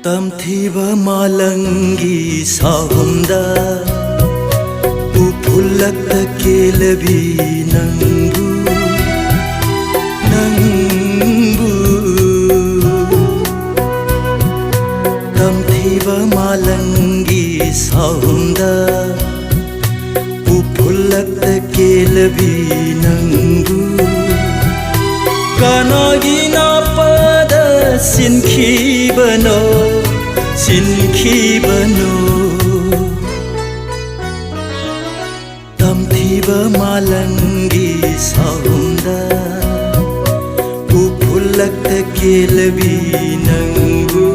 ꯇꯝꯊꯤꯕ ꯃꯥꯂꯪꯒꯤ ꯁꯥꯍꯨꯝꯗ ꯎꯐꯨꯜꯂꯛꯇ ꯀꯦꯜꯂꯕꯤ ꯅꯪꯕꯨ ꯇꯝꯊꯤꯕ ꯃꯥꯂꯪꯒꯤ ꯁꯥꯍꯨꯝꯗ ꯎꯐꯨꯜꯂꯛꯇ ꯀꯦꯜꯂꯕꯤ ꯅꯪꯕു ꯀꯅꯥꯒꯤ ꯅꯥꯄꯗ ꯁꯤꯟꯈꯤꯕꯅꯣ ꯇꯝꯊꯤꯕ ꯃꯥꯂꯪꯒꯤ ꯁꯥꯍꯨꯝꯗ ꯎꯐꯨꯜꯂꯛꯇ ꯀꯦꯜꯂꯕꯤ ꯅꯪꯕꯨ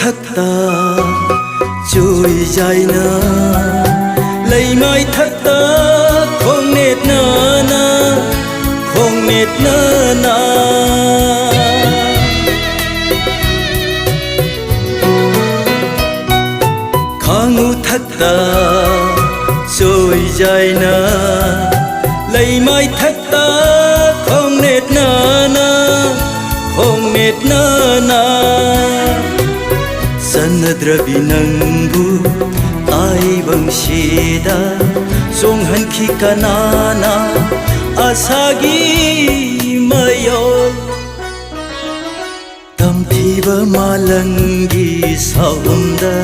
thakta chui jaina lei mai thakta khong net na khangu thakta chui jaina lei mai thakta khong net na Sannadrabi nangbu taibangshida songhanki kanana asagi mayo tamthiba malangi saumda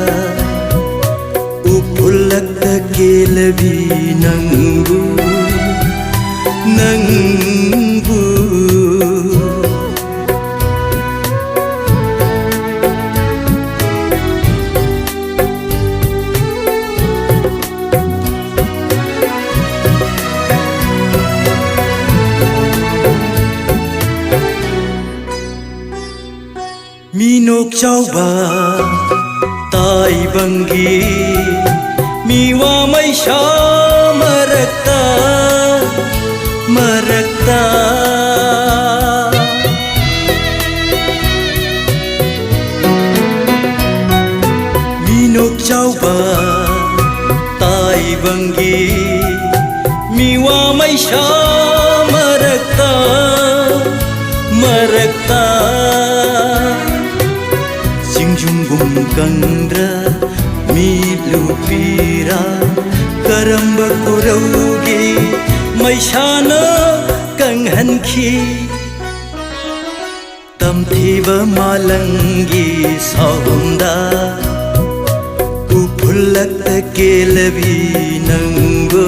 upullakta kelabi nangbu Minok chauba taibangi miwa mai sha marakta Minok chauba taibangi miwa mai sha marakta Singjungbum kandra milupira karamba kuraugi maishana kanghanki tamthiba malangi sahumda upullakta kelabi nangbu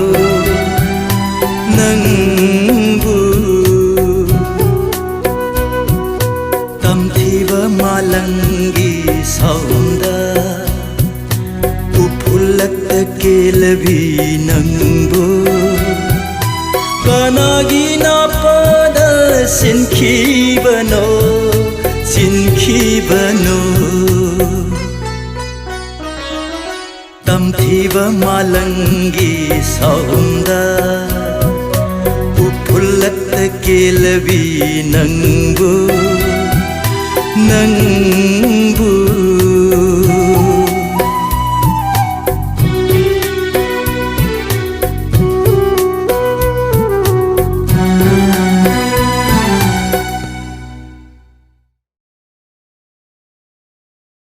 tamthiba malangi saumda upullakta kelabi nangbu kanagi napada sinkhibano tamthiba malangi saumda upullakta kelabi nangbu